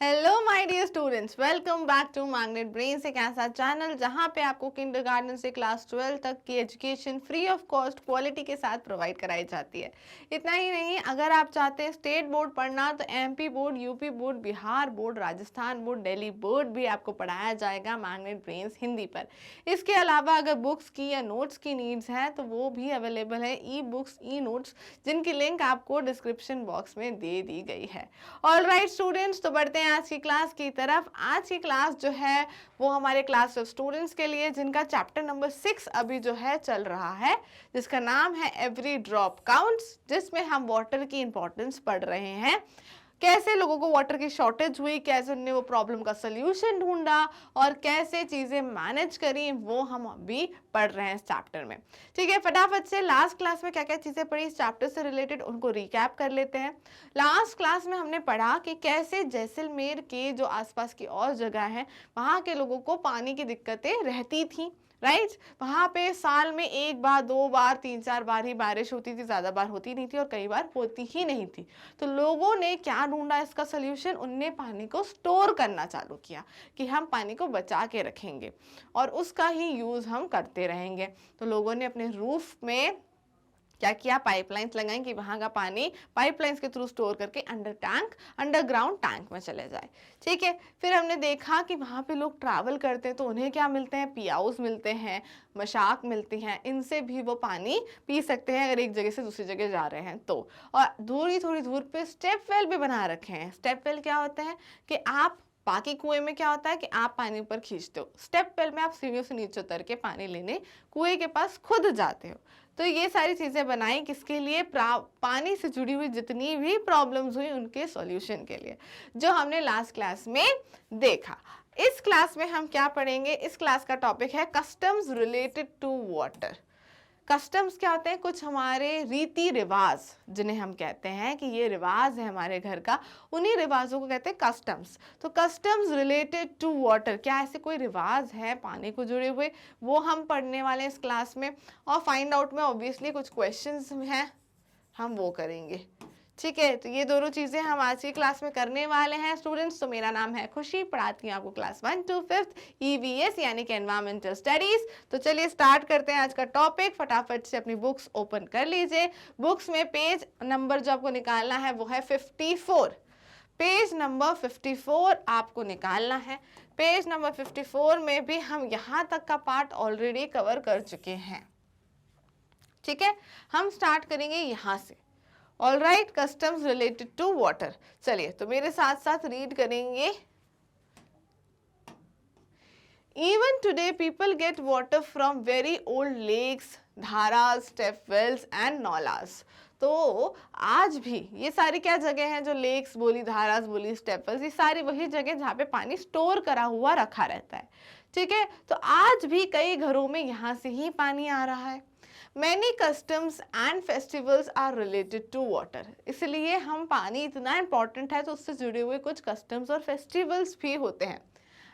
Hello my dear students, welcome back to Magnet Brains, एक ऐसा channel जहां पे आपको किंडरगार्टन से क्लास 12 तक की education free of cost quality के साथ प्रोवाइड कराई जाती है। इतना ही नहीं, अगर आप चाहते हैं स्टेट बोर्ड पढ़ना तो MP board, UP board, Bihar board, Rajasthan board, Delhi board भी आपको पढ़ाया जाएगा मैग्नेट ब्रेन्स हिंदी पर। इसके अलावा अगर बुक्स की या नोट्स की नीड्स है तो वो भी अवेलेबल है, ई बुक्स, ई नोट्स, जिनकी लिंक आपको डिस्क्रिप्शन बॉक्स में दे दी गई है। ऑल राइट स्टूडेंट्स, तो बढ़ते हैं आज की क्लास की तरफ। आज की क्लास जो है वो हमारे क्लास ऑफ स्टूडेंट्स के लिए जिनका चैप्टर नंबर 6 अभी जो है चल रहा है, जिसका नाम है एवरी ड्रॉप काउंट्स, जिसमें हम वाटर की इंपॉर्टेंस पढ़ रहे हैं। कैसे लोगों को वाटर की शॉर्टेज हुई, कैसे उन्होंने वो प्रॉब्लम का सल्यूशन ढूंढा और कैसे चीज़ें मैनेज करी, वो हम अभी पढ़ रहे हैं इस चैप्टर में। ठीक है, फटाफट से लास्ट क्लास में क्या क्या चीज़ें पढ़ी इस चैप्टर से रिलेटेड उनको रिकैप कर लेते हैं। लास्ट क्लास में हमने पढ़ा कि कैसे जैसलमेर के जो आसपास की और जगह हैं वहाँ के लोगों को पानी की दिक्कतें रहती थी, राइट। वहाँ पे साल में एक बार, दो बार, तीन चार बार ही बारिश होती थी, ज़्यादा बार होती नहीं थी और कई बार होती ही नहीं थी। तो लोगों ने क्या ढूंढा इसका सोल्यूशन, उनने पानी को स्टोर करना चालू किया कि हम पानी को बचा के रखेंगे और उसका ही यूज़ हम करते रहेंगे। तो लोगों ने अपने रूफ में क्या किया, पाइपलाइंस लगाई कि वहाँ का पानी पाइपलाइंस के थ्रू स्टोर करके अंडरग्राउंड टैंक में चले जाए। ठीक है, फिर हमने देखा कि वहाँ पे लोग ट्रैवल करते हैं तो उन्हें क्या मिलते हैं, पियाउस मिलते हैं, मशाक मिलती हैं, इनसे भी वो पानी पी सकते हैं अगर एक जगह से दूसरी जगह जा रहे हैं तो। और थोड़ी दूर पे स्टेप वेल भी बना रखे हैं। स्टेप वेल क्या होता है कि आप, बाकी कुएं में क्या होता है कि आप पानी ऊपर खींचते हो, स्टेप वेल में आप सीढ़ियों से नीचे उतर के पानी लेने कुएं के पास खुद जाते हो। तो ये सारी चीज़ें बनाई किसके लिए, पानी से जुड़ी हुई जितनी भी प्रॉब्लम्स हुई उनके सॉल्यूशन के लिए, जो हमने लास्ट क्लास में देखा। इस क्लास में हम क्या पढ़ेंगे, इस क्लास का टॉपिक है customs related to water. Customs क्या होते हैं, कुछ हमारे रीति रिवाज, जिन्हें हम कहते हैं कि ये रिवाज है हमारे घर का, उन्हीं रिवाजों को कहते हैं कस्टम्स। तो कस्टम्स रिलेटेड टू वाटर, क्या ऐसे कोई रिवाज है पानी को जुड़े हुए, वो हम पढ़ने वाले हैं इस क्लास में। और फाइंड आउट में ऑब्वियसली कुछ क्वेश्चंस हैं, हम वो करेंगे। ठीक है, तो ये दोनों चीज़ें हम आज की क्लास में करने वाले हैं स्टूडेंट्स। तो मेरा नाम है खुशी, पढ़ाती हूँ आपको क्लास 1 to 5th EVS यानी कि एनवायरमेंटल स्टडीज़। तो चलिए स्टार्ट करते हैं आज का टॉपिक। फटाफट से अपनी बुक्स ओपन कर लीजिए। बुक्स में पेज नंबर जो आपको निकालना है वो है 54। पेज नंबर 54 आपको निकालना है। पेज नंबर 54 में भी हम यहाँ तक का पार्ट ऑलरेडी कवर कर चुके हैं। ठीक है, हम स्टार्ट करेंगे यहाँ से। All right, customs related to water. चलिए तो मेरे साथ साथ रीड करेंगे। Even today people get water from very old lakes, dharas, step wells and naulas. तो आज भी ये सारी क्या जगह हैं, जो लेक्स बोली, धारास बोली, स्टेप वेल्स, ये सारी वही जगह जहाँ पे पानी स्टोर करा हुआ रखा रहता है। ठीक है, तो आज भी कई घरों में यहाँ से ही पानी आ रहा है। Many customs and festivals are related to water। इसलिए हम, पानी इतना important है तो उससे जुड़े हुए कुछ customs और festivals भी होते हैं।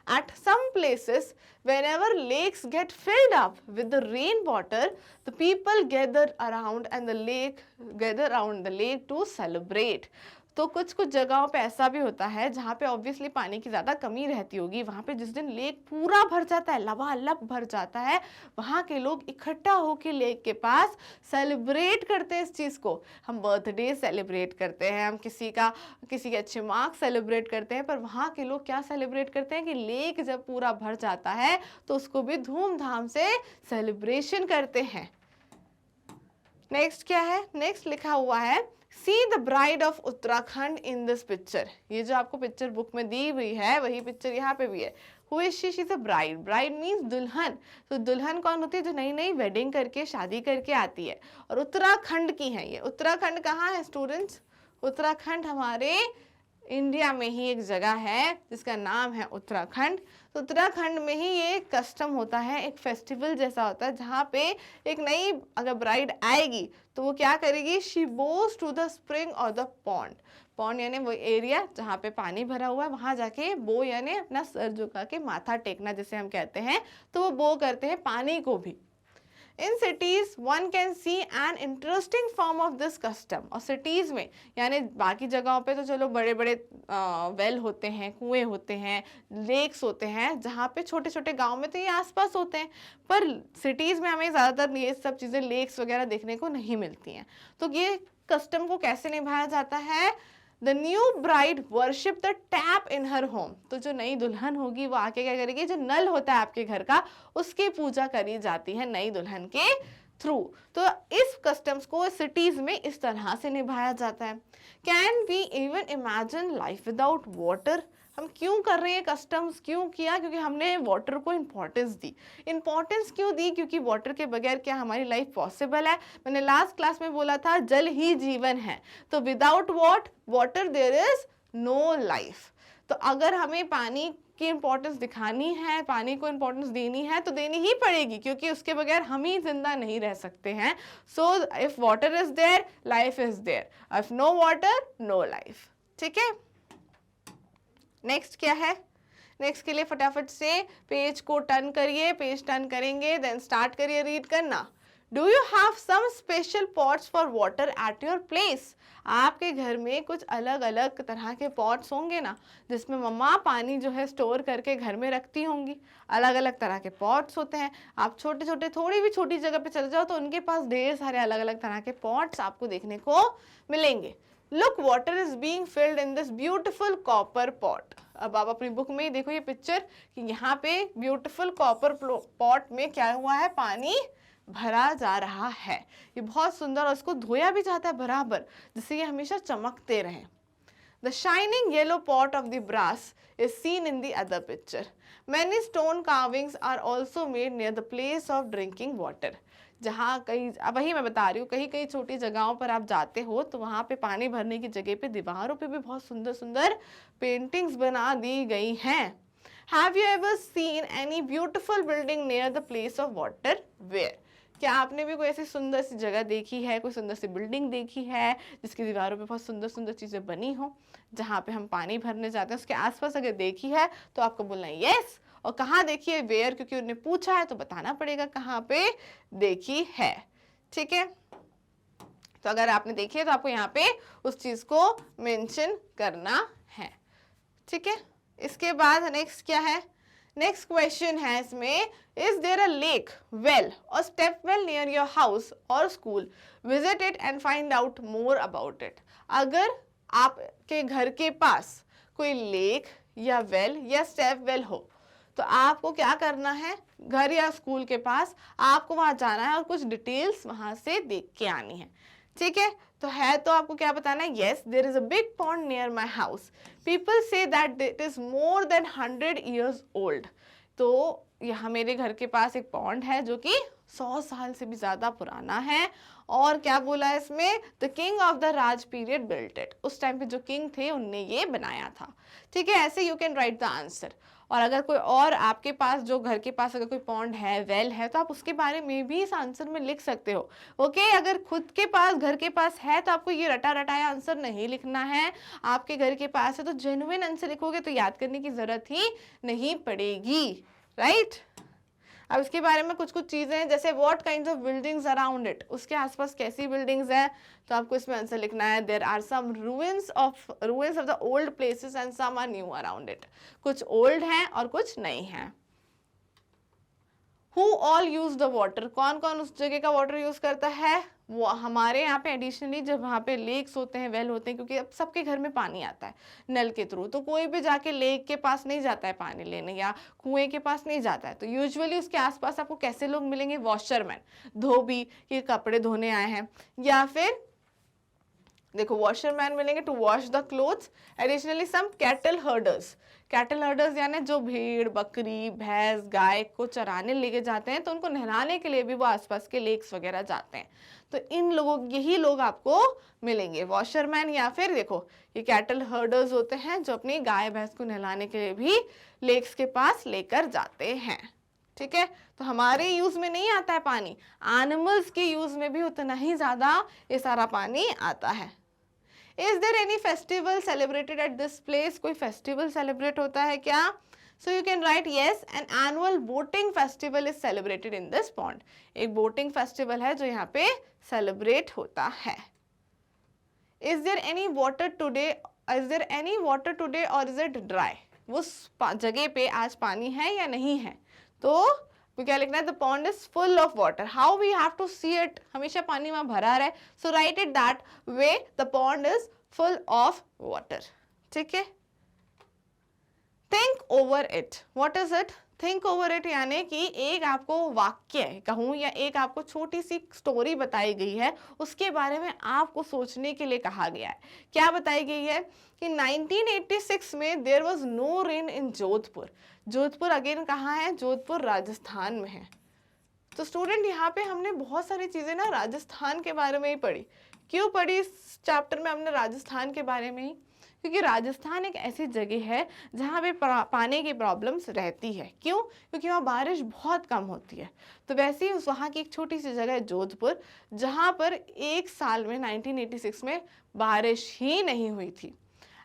At some places, whenever lakes get filled up with the rain water, the people gather around the lake to celebrate। तो कुछ जगहों पे ऐसा भी होता है जहाँ पे ऑब्वियसली पानी की ज़्यादा कमी रहती होगी। वहाँ पे जिस दिन लेक पूरा भर जाता है, लबालब भर जाता है, वहाँ के लोग इकट्ठा होकर लेक के पास सेलिब्रेट करते हैं इस चीज़ को। हम बर्थडे सेलिब्रेट करते हैं, हम किसी के अच्छे मार्क्स सेलिब्रेट करते हैं, पर वहाँ के लोग क्या सेलिब्रेट करते हैं कि लेक जब पूरा भर जाता है तो उसको भी धूमधाम से सेलिब्रेशन करते हैं। नेक्स्ट क्या है, नेक्स्ट लिखा हुआ है see the bride of Uttarakhand in this picture. ये जो आपको पिक्चर बुक में दी हुई है वही पिक्चर यहाँ पे भी है। Who is she? She is a bride. Bride means दुल्हन। तो दुल्हन कौन होती है? जो नई नई वेडिंग करके, शादी करके आती है। और उत्तराखंड की है ये। उत्तराखंड कहाँ है स्टूडेंट्स? उत्तराखंड हमारे इंडिया में ही एक जगह है जिसका नाम है उत्तराखंड। तो उत्तराखंड में ही ये कस्टम होता है, एक फेस्टिवल जैसा होता है, जहाँ पे एक नई अगर ब्राइड आएगी तो वो क्या करेगी, she goes to the spring और द पॉन्ड। पॉन्ड यानी वो एरिया जहाँ पे पानी भरा हुआ है, वहाँ जाके बो यानी अपना सर झुका के माथा टेकना जिसे हम कहते हैं, तो वो बो करते हैं पानी को भी। In cities one can see an interesting form of this custom. और सिटीज में यानी बाकी जगहों पे तो चलो बड़े बड़े वेल होते हैं, कुएं होते हैं, लेक्स होते हैं, जहाँ पे छोटे छोटे गांव में तो ये आसपास होते हैं, पर सिटीज में हमें ज़्यादातर ये सब चीज़ें लेक्स वगैरह देखने को नहीं मिलती हैं। तो ये कस्टम को कैसे निभाया जाता है? The new bride worship the tap in her home. तो जो नई दुल्हन होगी वो आके क्या करेगी, जो नल होता है आपके घर का उसकी पूजा करी जाती है नई दुल्हन के थ्रू। तो इस कस्टम्स को सिटीज में इस तरह से निभाया जाता है। Can we even imagine life without water? हम क्यों कर रहे हैं कस्टम्स, क्यों किया? क्योंकि हमने वाटर को इम्पोर्टेंस दी। इम्पोर्टेंस क्यों दी? क्योंकि वाटर के बगैर क्या हमारी लाइफ पॉसिबल है? मैंने लास्ट क्लास में बोला था जल ही जीवन है, तो without water there is no life. तो अगर हमें पानी की इम्पोर्टेंस दिखानी है, पानी को इम्पोर्टेंस देनी है, तो देनी ही पड़ेगी, क्योंकि उसके बगैर हम ही जिंदा नहीं रह सकते हैं। So if water is there, life is there, if no water, no life. ठीक है, नेक्स्ट क्या है? नेक्स्ट के लिए फटाफट से पेज को टर्न करिए, पेज टर्न करेंगे देन स्टार्ट करिए रीड करना। Do you have some special pots for water at your place? आपके घर में कुछ अलग अलग तरह के पॉट्स होंगे ना, जिसमें मम्मा पानी जो है स्टोर करके घर में रखती होंगी। अलग अलग तरह के पॉट्स होते हैं। आप छोटे छोटे थोड़ी भी छोटी जगह पे चले जाओ तो उनके पास ढेर सारे अलग अलग तरह के पॉट्स आपको देखने को मिलेंगे। Look, water is being filled in this beautiful copper pot. अब आप अपनी बुक में देखो ये पिक्चर कि यहाँ पे ब्यूटीफुल कॉपर पॉट में क्या हुआ है, पानी भरा जा रहा है। ये बहुत सुंदर, और इसको धोया भी जाता है बराबर, जिससे ये हमेशा चमकते रहे। The shining yellow pot of the brass is seen in the other picture. Many stone carvings are also made near the place of drinking water. जहाँ कहीं, अब वही मैं बता रही हूँ, कहीं कहीं छोटी जगहों पर आप जाते हो तो वहाँ पे पानी भरने की जगह पे दीवारों पे भी बहुत सुंदर सुंदर पेंटिंग्स बना दी गई हैं। Have you ever seen any beautiful building near the place of water? Where? क्या आपने भी कोई ऐसी सुंदर सी जगह देखी है, कोई सुंदर सी बिल्डिंग देखी है जिसकी दीवारों पे बहुत सुंदर सुंदर चीज़ें बनी हो, जहाँ पे हम पानी भरने जाते हैं? उसके आसपास अगर देखी है तो आपको बोलना है यस, और कहाँ देखी है वेयर, क्योंकि उन्हें पूछा है तो बताना पड़ेगा कहाँ पे देखी है। ठीक है, तो अगर आपने देखी है तो आपको यहाँ पे उस चीज़ को मेंशन करना है। ठीक है, इसके बाद नेक्स्ट क्या है? नेक्स्ट क्वेश्चन है इसमें, is there a lake, well और step well near your house और school? Visit it and find out more about it. अगर आपके घर के पास कोई लेक या वेल या स्टेप वेल हो तो आपको क्या करना है? घर या स्कूल के पास आपको वहां जाना है और कुछ डिटेल्स वहां से देख के आनी है। ठीक है, तो है तो आपको क्या बताना है? Yes, there is a big pond near my house, people say that it is more than 100 years old. तो यहाँ मेरे घर के पास एक पॉन्ड है जो कि 100 साल से भी ज्यादा पुराना है। और क्या बोला है इसमें? The king of the Raj period built it. उस टाइम पे जो किंग थे उनने ये बनाया था। ठीक है, ऐसे you can write the answer. और अगर कोई और आपके पास जो घर के पास अगर कोई पॉन्ड है, वेल है, तो आप उसके बारे में भी इस आंसर में लिख सकते हो। ओके, अगर खुद के पास घर के पास है तो आपको ये रटा रटाया आंसर नहीं लिखना है। आपके घर के पास है तो जेन्युइन आंसर लिखोगे तो याद करने की जरूरत ही नहीं पड़ेगी। राइट, अब इसके बारे में कुछ कुछ चीजें हैं, जैसे what kinds of buildings around it, उसके आसपास कैसी बिल्डिंग्स हैं, तो आपको इसमें आंसर लिखना है there are some ruins of the old places and some are new around it. कुछ ओल्ड हैं और कुछ नई हैं। Who all use the water? कौन कौन उस जगह का वाटर यूज करता है? वो हमारे यहाँ पे एडिशनली जब वहाँ पे लेक्स होते हैं, वेल होते हैं, क्योंकि अब सबके घर में पानी आता है नल के थ्रू, तो कोई भी जाके लेक के पास नहीं जाता है पानी लेने या कुएं के पास नहीं जाता है। तो यूजुअली उसके आसपास आपको कैसे लोग मिलेंगे? वॉशरमैन, धोबी, ये कपड़े धोने आए हैं, या फिर देखो वॉशरमैन मिलेंगे to wash the clothes. Additionally some cattle herders, cattle herders यानी जो भेड़, बकरी, भैंस, गाय को चराने लेके जाते हैं, तो उनको नहलाने के लिए भी वो आसपास के लेक्स वगैरह जाते हैं। तो इन लोगों, यही लोग आपको मिलेंगे, वॉशरमैन या फिर देखो ये कैटल हर्डर्स होते हैं जो अपनी गाय भैंस को नहलाने के लिए भी लेक्स के पास लेकर जाते हैं। ठीक है, तो हमारे यूज में नहीं आता है पानी, एनिमल्स के यूज में भी उतना ही ज्यादा ये सारा पानी आता है। Is there any festival celebrated at this place? कोई फेस्टिवल सेलिब्रेट होता है क्या? So you can write yes, an annual boating festival is celebrated in this pond. एक boating festival है जो यहाँ पे celebrate होता है. Is there any water today? Is there any water today or is it dry? उस जगह पे आज पानी है या नहीं है? तो क्या लिखना है? The pond is full of water. How we have to see it? हमेशा पानी वहाँ भरा रहे. So write it that way. The pond is full of water. ठीक है? Think over it. What is it? Think over it यानी कि एक आपको वाक्य कहूँ या एक आपको छोटी सी स्टोरी बताई गई है, उसके बारे में आपको सोचने के लिए कहा गया है. क्या बताई गई है कि 1986 में there was no rain in Jodhpur. Jodhpur again कहाँ है? जोधपुर राजस्थान में है. तो स्टूडेंट यहाँ पे हमने बहुत सारी चीज़ें ना राजस्थान के बारे में ही पढ़ी. क्यों पढ़ी इस चैप्टर में हमने राजस्थान के बारे में ही? क्योंकि राजस्थान एक ऐसी जगह है जहाँ पे पानी की प्रॉब्लम्स रहती है. क्यों? क्योंकि वहाँ बारिश बहुत कम होती है. तो वैसे ही उस वहाँ की एक छोटी सी जगह है जोधपुर, जहाँ पर एक साल में 1986 में बारिश ही नहीं हुई थी.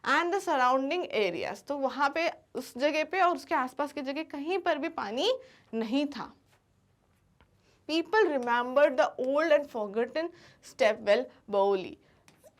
एंड द सराउंडिंग एरियाज, तो वहाँ पे उस जगह पे और उसके आसपास की जगह कहीं पर भी पानी नहीं था. People remembered the old and forgotten Stepwell Bowli.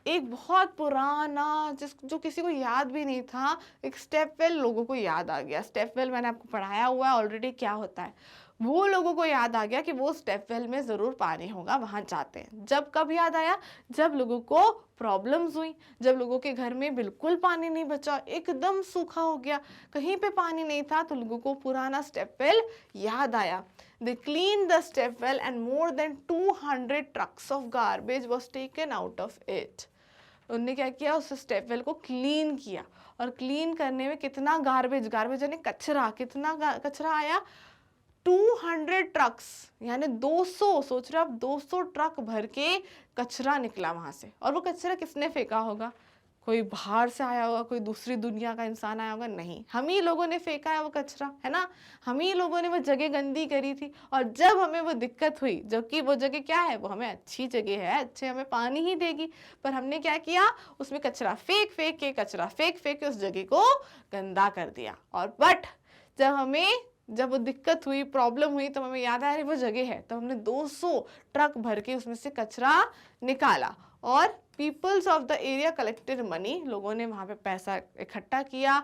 एक बहुत पुराना जो किसी को याद भी नहीं था, एक स्टेपवेल लोगों को याद आ गया. स्टेपवेल मैंने आपको पढ़ाया हुआ है ऑलरेडी क्या होता है. वो लोगों को याद आ गया कि वो स्टेपवेल में ज़रूर पानी होगा, वहाँ जाते हैं. जब कब याद आया? जब लोगों को प्रॉब्लम्स हुई, जब लोगों के घर में बिल्कुल पानी नहीं बचा, एकदम सूखा हो गया, कहीं पे पानी नहीं था, तो लोगों को पुराना स्टेपवेल याद आया. They cleaned the stepwell and more than 200 trucks of garbage was taken out of it. उन्होंने क्या किया? उस स्टेपवेल को क्लीन किया. और क्लीन करने में कितना गार्बेज यानी कचरा, कितना कचरा आया? 200 ट्रक्स यानी 200, सोच रहे हो आप, 200 ट्रक भर के कचरा निकला वहां से. और वो कचरा किसने फेंका होगा? कोई बाहर से आया होगा, कोई दूसरी दुनिया का इंसान आया होगा? नहीं, हम ही लोगों ने फेंका है वो कचरा, है ना. हम ही लोगों ने वो जगह गंदी करी थी. और जब हमें वो दिक्कत हुई, जबकि वो जगह क्या है? वो हमें अच्छी जगह है, अच्छे हमें पानी ही देगी, पर हमने क्या किया? उसमें कचरा फेंक के उस जगह को गंदा कर दिया. और बट जब वो दिक्कत हुई, प्रॉब्लम हुई, तो हमें याद आया वो जगह है, तो हमने 200 ट्रक भर के उसमें से कचरा निकाला. और peoples of the area collected money, लोगों ने वहाँ पे पैसा इकट्ठा किया,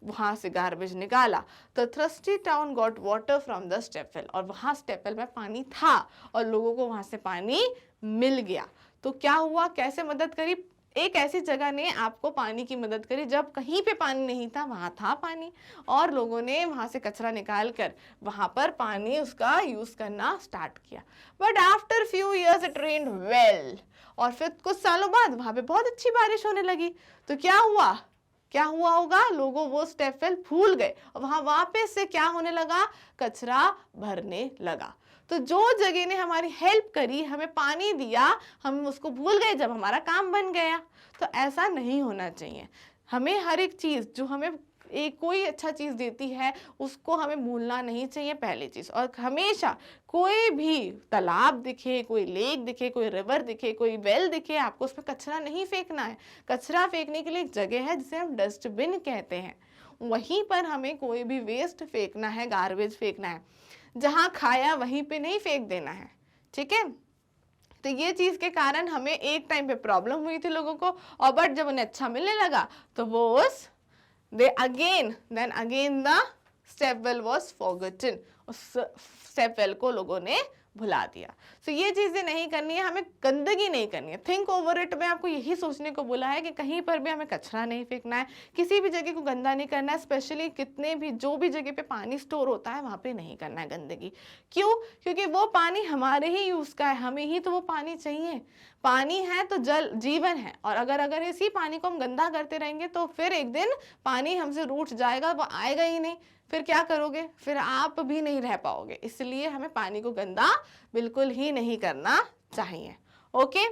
वहाँ से गार्बेज निकाला. तो thirsty town got water from the stepwell, और वहाँ स्टेपवेल में पानी था और लोगों को वहाँ से पानी मिल गया. तो क्या हुआ? कैसे मदद करी? एक ऐसी जगह ने आपको पानी की मदद करी जब कहीं पे पानी नहीं था, वहाँ था पानी, और लोगों ने वहाँ से कचरा निकाल कर वहाँ पर पानी उसका यूज़ करना स्टार्ट किया. But after few years it rained well, और फिर कुछ सालों बाद वहाँ पे बहुत अच्छी बारिश होने लगी. तो क्या हुआ होगा? लोगों वो स्टेपवेल भूल गए और वहाँ वापस से क्या होने लगा? कचरा भरने लगा. तो जो जगह ने हमारी हेल्प करी, हमें पानी दिया, हम उसको भूल गए जब हमारा काम बन गया. तो ऐसा नहीं होना चाहिए. हमें हर एक चीज़ जो हमें कोई अच्छा चीज़ देती है उसको हमें भूलना नहीं चाहिए, पहली चीज़. और हमेशा कोई भी तालाब दिखे, कोई लेक दिखे, कोई रिवर दिखे, कोई वेल दिखे, आपको उसमें कचरा नहीं फेंकना है. कचरा फेंकने के लिए एक जगह है जिसे हम डस्टबिन कहते हैं, वहीं पर हमें कोई भी वेस्ट फेंकना है, गार्बेज फेंकना है. जहाँ खाया वहीं पे नहीं फेंक देना है. ठीक है. तो ये चीज़ के कारण हमें एक टाइम पे प्रॉब्लम हुई थी लोगों को, और बट जब उन्हें अच्छा मिलने लगा तो वो then again the stepwell was forgotten. उस स्टेपवेल को लोगों ने भुला दिया. तो ये चीज़ें नहीं करनी है, हमें गंदगी नहीं करनी है. थिंक ओवर इट में आपको यही सोचने को बोला है कि कहीं पर भी हमें कचरा नहीं फेंकना है, किसी भी जगह को गंदा नहीं करना है. स्पेशली जो भी जगह पे पानी स्टोर होता है वहाँ पे नहीं करना है गंदगी. क्यों? क्योंकि वो पानी हमारे ही यूज़ का है, हमें ही तो वो पानी चाहिए. पानी है तो जल जीवन है, और अगर इसी पानी को हम गंदा करते रहेंगे तो फिर एक दिन पानी हमसे रूठ जाएगा, वो आएगा ही नहीं. फिर क्या करोगे? फिर आप भी नहीं रह पाओगे. इसलिए हमें पानी को गंदा बिल्कुल ही नहीं करना चाहिए. Okay,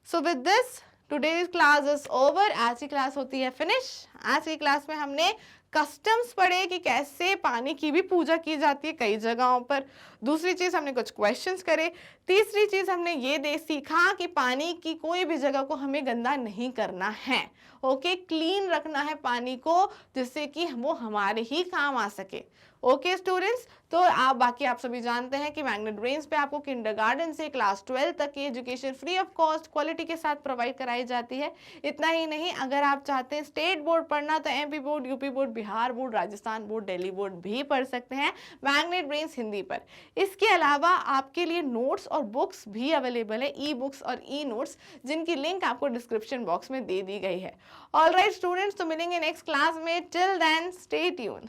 so with this today's class is over. आज की क्लास होती है फिनिश. आज की क्लास में हमने कस्टम्स पढ़े कि कैसे पानी की भी पूजा की जाती है कई जगहों पर। दूसरी चीज़ हमने कुछ क्वेश्चंस करे। तीसरी चीज़ हमने ये दे सीखा कि पानी की कोई भी जगह को हमें गंदा नहीं करना है। ओके, क्लीन रखना है पानी को, जिससे कि वो हमारे ही काम आ सके। ओके स्टूडेंट्स, तो आप सभी जानते हैं कि मैग्नेट ब्रेन्स पे आपको किंडरगार्टन से क्लास 12 तक की education free of cost quality के साथ प्रोवाइड कराई जाती है। इतना ही नहीं, अगर आप चाहते हैं स्टेट बोर्ड पढ़ना तो MP board, UP board, Bihar board, Rajasthan board, Delhi board भी पढ़ सकते हैं मैग्नेट ब्रेन्स हिंदी पर। इसके अलावा आपके लिए नोट्स और बुक्स भी अवेलेबल है, ई बुक्स और ई नोट्स, जिनकी लिंक आपको डिस्क्रिप्शन बॉक्स में दे दी गई है। ऑलराइट स्टूडेंट्स, तो मिलेंगे नेक्स्ट क्लास में। Till then stay tune.